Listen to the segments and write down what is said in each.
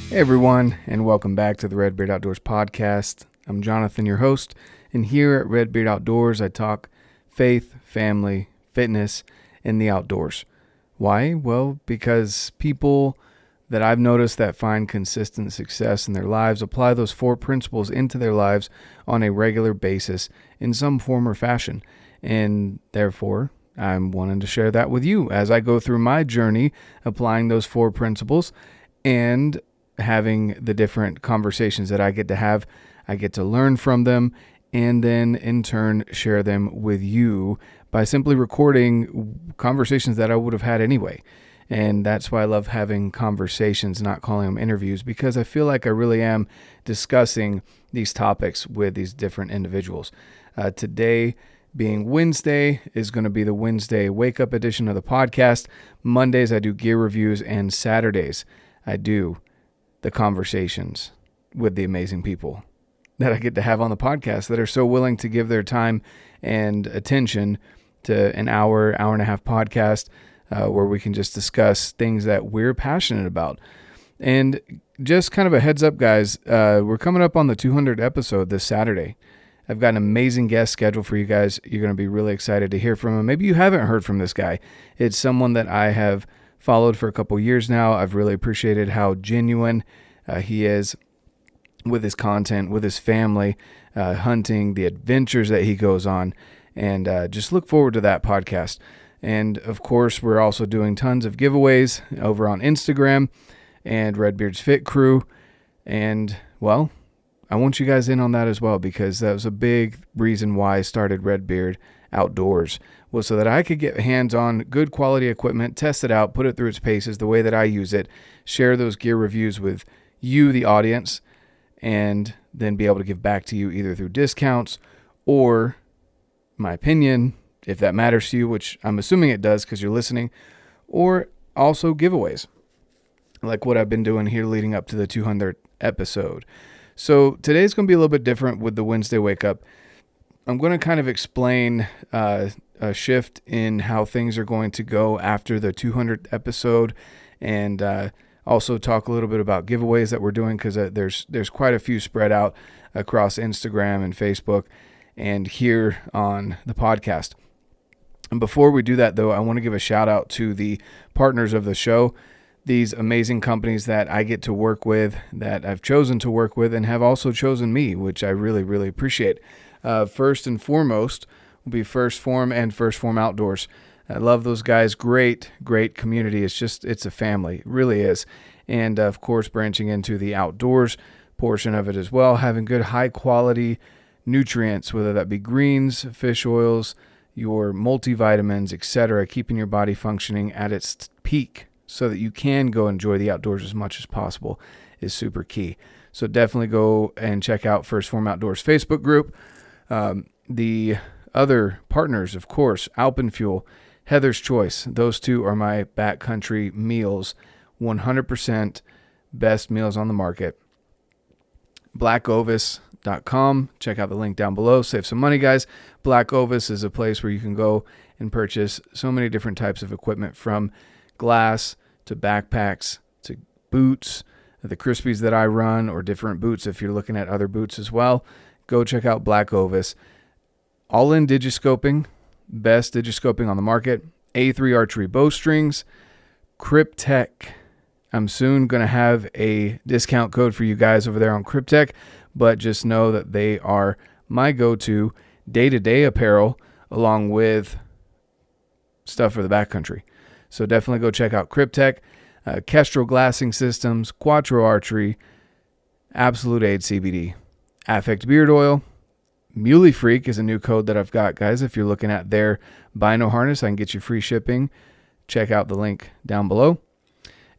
Hey everyone, and welcome back to the Red.Beard Outdoors podcast. I'm Jonathan, your host, and here at Red.Beard Outdoors, I talk faith, family, fitness, and the outdoors. Why? Well, because people that I've noticed that find consistent success in their lives apply those 4 principles into their lives on a regular basis in some form or fashion. And therefore, I'm wanting to share that with you as I go through my journey applying those 4 principles and having the different conversations that I get to have. I get to learn from them and then in turn share them with you by simply recording conversations that I would have had anyway. And that's why I love having conversations, not calling them interviews, because I feel like I really am discussing these topics with these different individuals. Today being Wednesday is going to be the Wednesday wake up edition of the podcast. Mondays I do gear reviews, and Saturdays I do the conversations with the amazing people that I get to have on the podcast that are so willing to give their time and attention to an hour and a half podcast where we can just discuss things that we're passionate about. And just kind of a heads up, guys, we're coming up on the 200th episode this Saturday. I've got an amazing guest scheduled for you guys. You're going to be really excited to hear from him. Maybe you haven't heard from this guy. It's someone that I have followed for a couple years now. I've really appreciated how genuine he is with his content, with his family, hunting, the adventures that he goes on, and just look forward to that podcast. And of course, we're also doing tons of giveaways over on Instagram and RedBeard's Fit Crew. And well, I want you guys in on that as well, because that was a big reason why I started RedBeard Outdoors, was so that I could get hands on good quality equipment, test it out, put it through its paces the way that I use it, share those gear reviews with you, the audience, and then be able to give back to you either through discounts or my opinion, if that matters to you, which I'm assuming it does because you're listening, or also giveaways like what I've been doing here leading up to the 200th episode. So today's going to be a little bit different with the Wednesday wake up. I'm going to kind of explain a shift in how things are going to go after the 200th episode, and also talk a little bit about giveaways that we're doing, because there's quite a few spread out across Instagram and Facebook and here on the podcast. And before we do that, though, I want to give a shout out to the partners of the show, these amazing companies that I get to work with, that I've chosen to work with, and have also chosen me, which I really, really appreciate. First and foremost will be Phorm and Phorm Outdoors. I love those guys. Great community. It's a family. It really is. And of course, branching into the outdoors portion of it as well, having good high quality nutrients, whether that be greens, fish oils, your multivitamins, etc., keeping your body functioning at its peak so that you can go enjoy the outdoors as much as possible is super key. So definitely go and check out Phorm Outdoors Facebook group. The other partners, of course, Alpen Fuel, Heather's Choice. Those two are my backcountry meals, 100% best meals on the market. BlackOvis.com. Check out the link down below. Save some money, guys. BlackOvis is a place where you can go and purchase so many different types of equipment, from glass to backpacks to boots, the Crispies that I run, or different boots if you're looking at other boots as well. Go check out BlackOvis. Ollin Digiscoping, best digiscoping on the market. Archery Bow Strings. Kryptek. I'm soon going to have a discount code for you guys over there on Kryptek, but just know that they are my go-to day-to-day apparel along with stuff for the backcountry. So definitely go check out Kryptek. Kestrel glassing systems, Quattro Archery, Absolute Aid CBD, Affect beard oil. Muley Freak is a new code that I've got, guys. If you're looking at their bino harness, I can get you free shipping. Check out the link down below.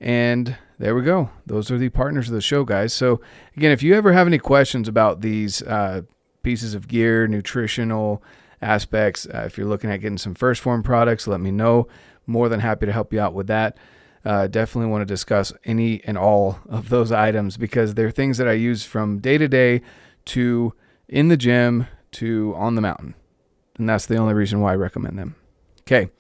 And there we go. Those are the partners of the show, guys. So again, if you ever have any questions about these pieces of gear, nutritional aspects, if you're looking at getting some Phorm products, let me know. More than happy to help you out with that. Definitely want to discuss any and all of those items, because they're things that I use from day to day to in the gym to on the mountain. And that's the only reason why I recommend them. Okay.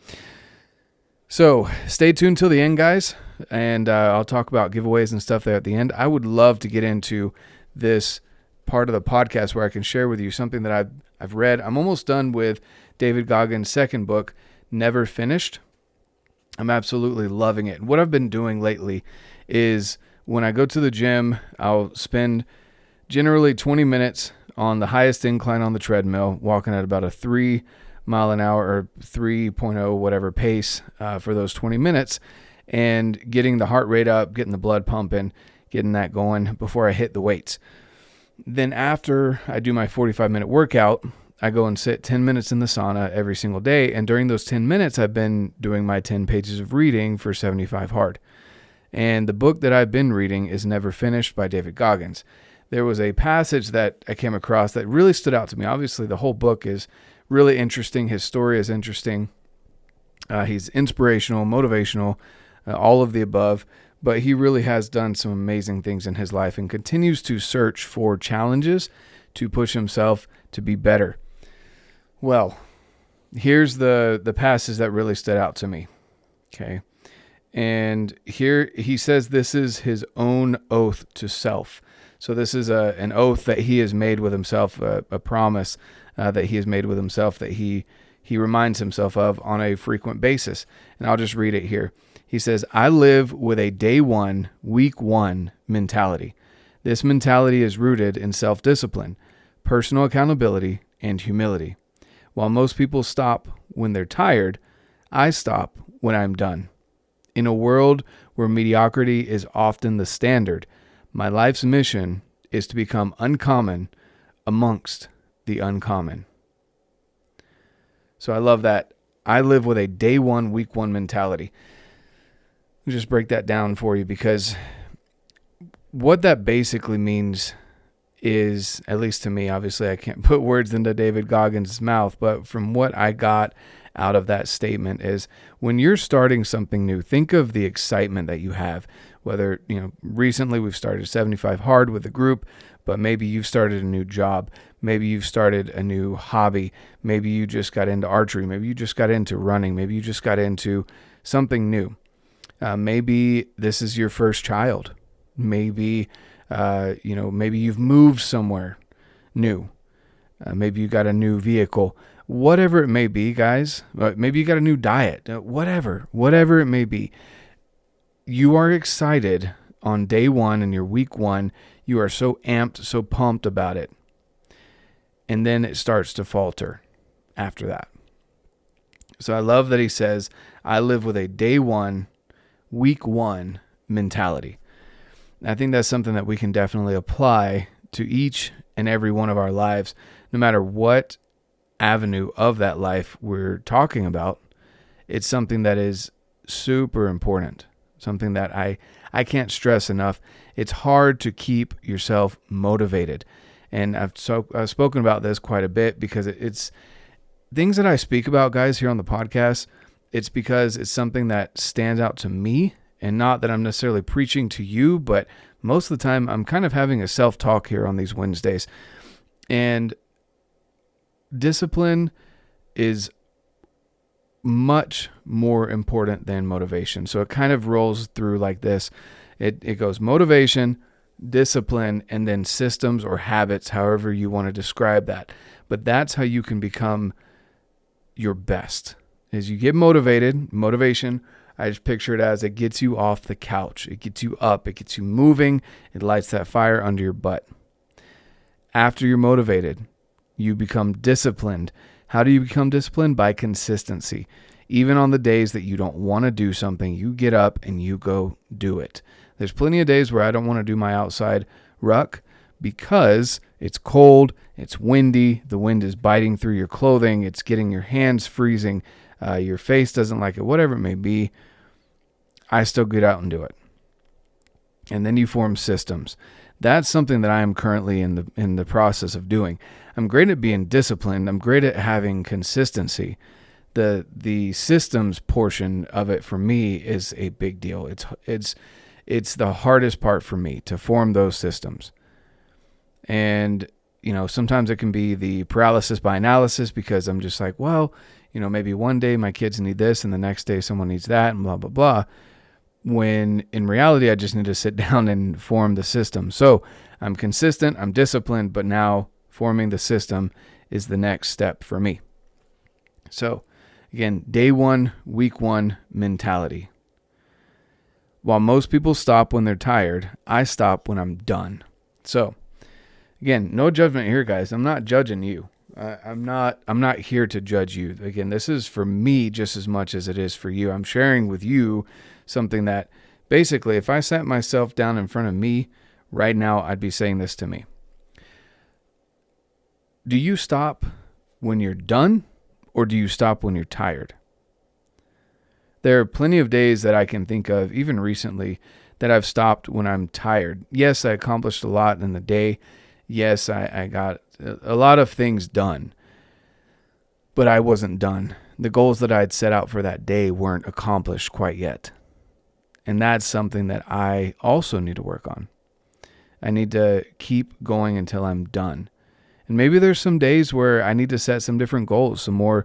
So stay tuned till the end, guys, and I'll talk about giveaways and stuff there at the end. I would love to get into this part of the podcast where I can share with you something that I've read. I'm almost done with David Goggins' second book, Never Finished. I'm absolutely loving it. And what I've been doing lately is when I go to the gym, I'll spend generally 20 minutes on the highest incline on the treadmill, walking at about a 3 mile an hour or 3.0 whatever pace for those 20 minutes, and getting the heart rate up, getting the blood pumping, getting that going before I hit the weights. Then after I do my 45-minute workout, I go and sit 10 minutes in the sauna every single day. And during those 10 minutes, I've been doing my 10 pages of reading for 75 hard. And the book that I've been reading is Never Finished by David Goggins. There was a passage that I came across that really stood out to me. Obviously, the whole book is really interesting. His story is interesting. He's inspirational, motivational, all of the above. But he really has done some amazing things in his life and continues to search for challenges to push himself to be better. Well, here's the passage that really stood out to me. Okay. And here he says this is his own oath to self. So this is an oath that he has made with himself, a promise that he has made with himself that he reminds himself of on a frequent basis. And I'll just read it here. He says, I live with a day one, week one mentality. This mentality is rooted in self-discipline, personal accountability, and humility. While most people stop when they're tired, I stop when I'm done. In a world where mediocrity is often the standard, my life's mission is to become uncommon amongst the uncommon. So I love that. I live with a day one, week one mentality. Let me just break that down for you, because what that basically means is, at least to me, obviously I can't put words into David Goggins' mouth, but from what I got out of that statement is when you're starting something new, think of the excitement that you have. Whether, recently we've started 75 hard with the group, but maybe you've started a new job. Maybe you've started a new hobby. Maybe you just got into archery. Maybe you just got into running. Maybe you just got into something new. Maybe this is your first child. Maybe, maybe you've moved somewhere new. Maybe you got a new vehicle. Whatever it may be, guys. Maybe you got a new diet. Whatever it may be. You are excited on day one and your week one. You are so amped, so pumped about it. And then it starts to falter after that. So I love that he says, I live with a day one, week one mentality. I think that's something that we can definitely apply to each and every one of our lives, no matter what avenue of that life we're talking about. It's something that is super important, something that I can't stress enough. It's hard to keep yourself motivated. And I've spoken about this quite a bit because it's things that I speak about, guys, here on the podcast. It's because it's something that stands out to me, and not that I'm necessarily preaching to you, but most of the time I'm kind of having a self-talk here on these Wednesdays. And discipline is much more important than motivation. So it kind of rolls through like this. It goes motivation, discipline, and then systems or habits, however you want to describe that. But that's how you can become your best. As you get motivated, motivation, I just picture it as it gets you off the couch. It gets you up. It gets you moving. It lights that fire under your butt. After you're motivated, you become disciplined. How do you become disciplined? By consistency. Even on the days that you don't want to do something, you get up and you go do it. There's plenty of days where I don't want to do my outside ruck because it's cold, it's windy, the wind is biting through your clothing, it's getting your hands freezing, your face doesn't like it, whatever it may be. I still get out and do it. And then you form systems. That's something that I am currently in the process of doing. I'm great at being disciplined. I'm great at having consistency. The systems portion of it for me is a big deal. It's the hardest part for me to form those systems. And sometimes it can be the paralysis by analysis, because I'm just like, well, maybe one day my kids need this and the next day someone needs that and blah, blah, blah. When in reality, I just need to sit down and form the system. So I'm consistent, I'm disciplined, but now forming the system is the next step for me. So again, day one, week one mentality. While most people stop when they're tired, I stop when I'm done. So again, no judgment here, guys. I'm not judging you. I'm not here to judge you. Again, this is for me just as much as it is for you. I'm sharing with you something that basically, if I sat myself down in front of me right now, I'd be saying this to me. Do you stop when you're done, or do you stop when you're tired? There are plenty of days that I can think of, even recently, that I've stopped when I'm tired. Yes, I accomplished a lot in the day. Yes, I got a lot of things done, but I wasn't done. The goals that I'd set out for that day weren't accomplished quite yet. And that's something that I also need to work on. I need to keep going until I'm done. And maybe there's some days where I need to set some different goals, some more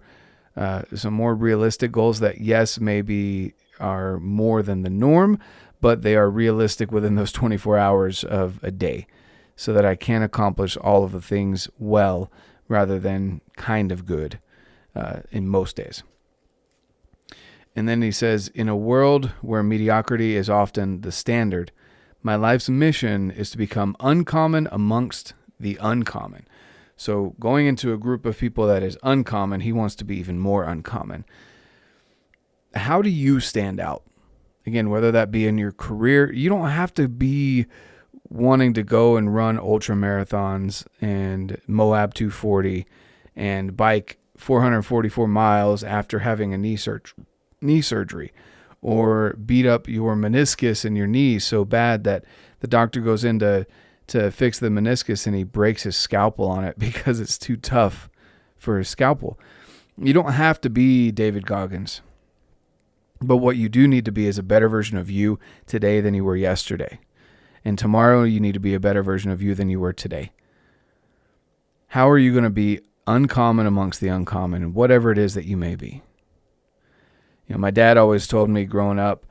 realistic goals that, yes, maybe are more than the norm, but they are realistic within those 24 hours of a day, so that I can accomplish all of the things well rather than kind of good in most days. And then he says, in a world where mediocrity is often the standard, my life's mission is to become uncommon amongst the uncommon. So going into a group of people that is uncommon, he wants to be even more uncommon. How do you stand out? Again, whether that be in your career, you don't have to be wanting to go and run ultra marathons and Moab 240 and bike 444 miles after having a knee surgery, or beat up your meniscus in your knee so bad that the doctor goes in to fix the meniscus and he breaks his scalpel on it because it's too tough for his scalpel. You don't have to be David Goggins, but what you do need to be is a better version of you today than you were yesterday. And tomorrow you need to be a better version of you than you were today. How are you going to be uncommon amongst the uncommon, and whatever it is that you may be? My dad always told me growing up,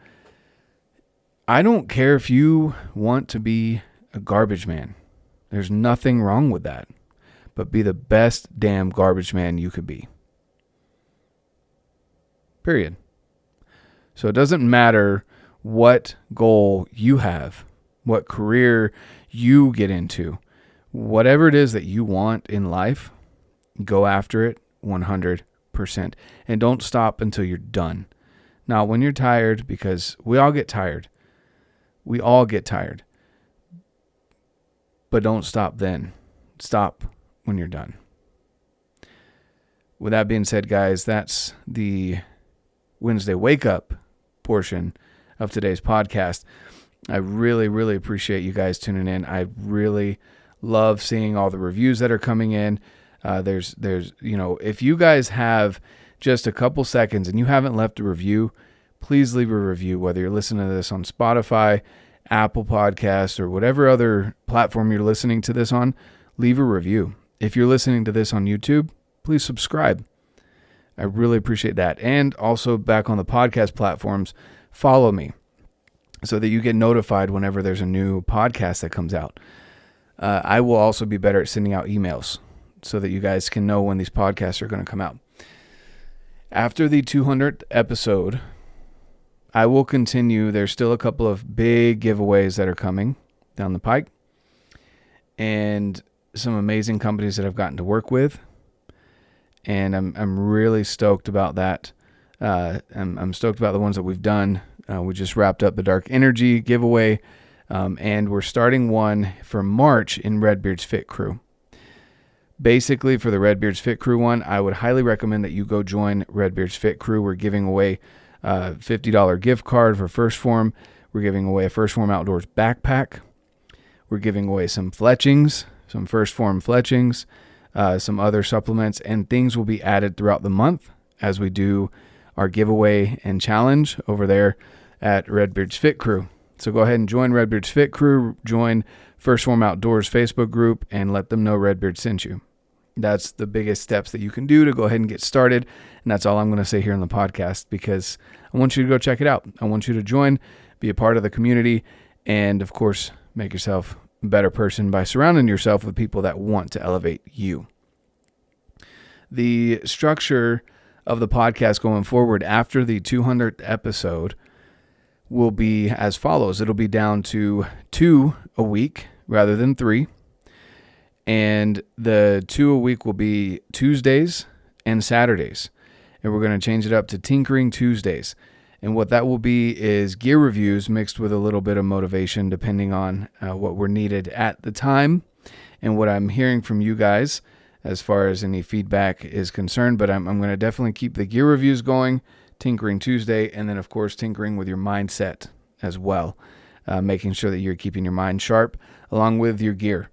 I don't care if you want to be a garbage man. There's nothing wrong with that. But be the best damn garbage man you could be. Period. So it doesn't matter what goal you have, what career you get into, whatever it is that you want in life, go after it 100%. And don't stop until you're done. Not when you're tired, because we all get tired. We all get tired. But don't stop then. Stop when you're done. With that being said, guys, that's the Wednesday wake up portion of today's podcast. I really, really appreciate you guys tuning in. I really love seeing all the reviews that are coming in. There's, if you guys have just a couple seconds and you haven't left a review, please leave a review, whether you're listening to this on Spotify, Apple Podcasts, or whatever other platform you're listening to this on. Leave a review. If you're listening to this on YouTube, please subscribe. I really appreciate that. And also back on the podcast platforms, follow me so that you get notified whenever there's a new podcast that comes out. I will also be better at sending out emails so that you guys can know when these podcasts are going to come out. After the 200th episode, I will continue. There's still a couple of big giveaways that are coming down the pike, and some amazing companies that I've gotten to work with. And I'm really stoked about that. I'm stoked about the ones that we've done. We just wrapped up the Dark Energy giveaway, and we're starting one for March in RedBeard's Fit Crew. Basically, for the RedBeard's Fit Crew one, I would highly recommend that you go join RedBeard's Fit Crew. We're giving away a $50 gift card for First Phorm. We're giving away a First Phorm Outdoors backpack. We're giving away some fletchings, some First Phorm fletchings, some other supplements, and things will be added throughout the month as we do our giveaway and challenge over there at RedBeard's Fit Crew. So go ahead and join RedBeard's Fit Crew, join First Phorm Outdoors Facebook group, and let them know RedBeard sent you. That's the biggest steps that you can do to go ahead and get started. And that's all I'm going to say here on the podcast, because I want you to go check it out. I want you to join, be a part of the community, and of course, make yourself a better person by surrounding yourself with people that want to elevate you. The structure of the podcast going forward after the 200th episode will be as follows. It'll be down to 2 a week rather than 3. And the 2 a week will be Tuesdays and Saturdays. And we're going to change it up to Tinkering Tuesdays. And what that will be is gear reviews mixed with a little bit of motivation, depending on what we're needed at the time and what I'm hearing from you guys as far as any feedback is concerned. But I'm going to definitely keep the gear reviews going, Tinkering Tuesday, and then, of course, tinkering with your mindset as well, making sure that you're keeping your mind sharp along with your gear.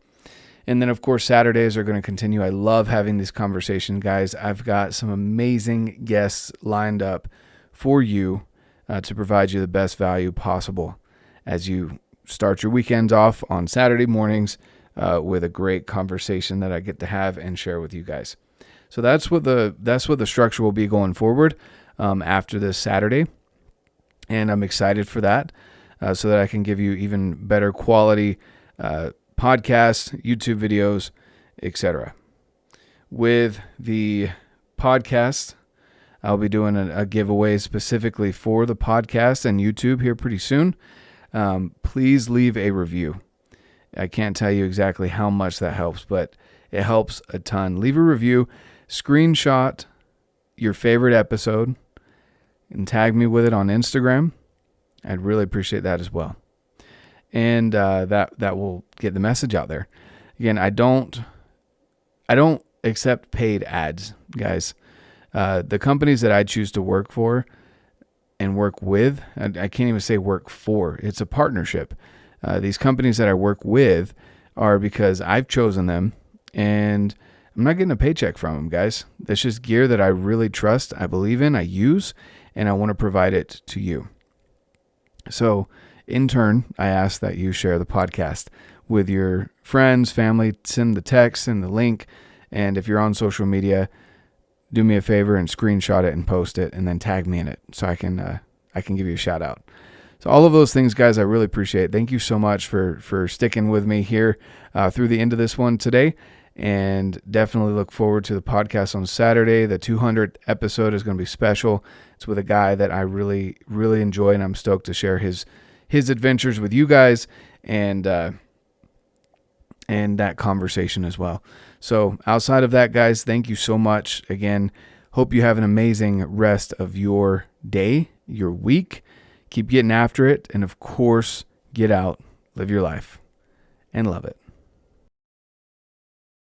And then, of course, Saturdays are going to continue. I love having these conversations, guys. I've got some amazing guests lined up for you to provide you the best value possible as you start your weekends off on Saturday mornings with a great conversation that I get to have and share with you guys. So that's what the structure will be going forward after this Saturday, and I'm excited for that so that I can give you even better quality podcasts, YouTube videos, etc. With the podcast, I'll be doing a giveaway specifically for the podcast and YouTube here pretty soon. Please leave a review. I can't tell you exactly how much that helps, but it helps a ton. Leave a review, screenshot your favorite episode, and tag me with it on Instagram. I'd really appreciate that as well. And that will get the message out there. Again, I don't accept paid ads, guys. The companies that I choose to work for and work with, I can't even say work for. It's a partnership. These companies that I work with are because I've chosen them, and I'm not getting a paycheck from them, guys. That's just gear that I really trust, I believe in, I use, and I want to provide it to you. So in turn, I ask that you share the podcast with your friends, family, send the text and the link. And if you're on social media, do me a favor and screenshot it and post it and then tag me in it so I can give you a shout out. So all of those things, guys, I really appreciate. Thank you so much for sticking with me here through the end of this one today. And definitely look forward to the podcast on Saturday. The 200th episode is going to be special. It's with a guy that I really, really enjoy, and I'm stoked to share his adventures with you guys and that conversation as well. So outside of that, guys, thank you so much. Again, hope you have an amazing rest of your day, your week. Keep getting after it. And of course, get out, live your life, and love it.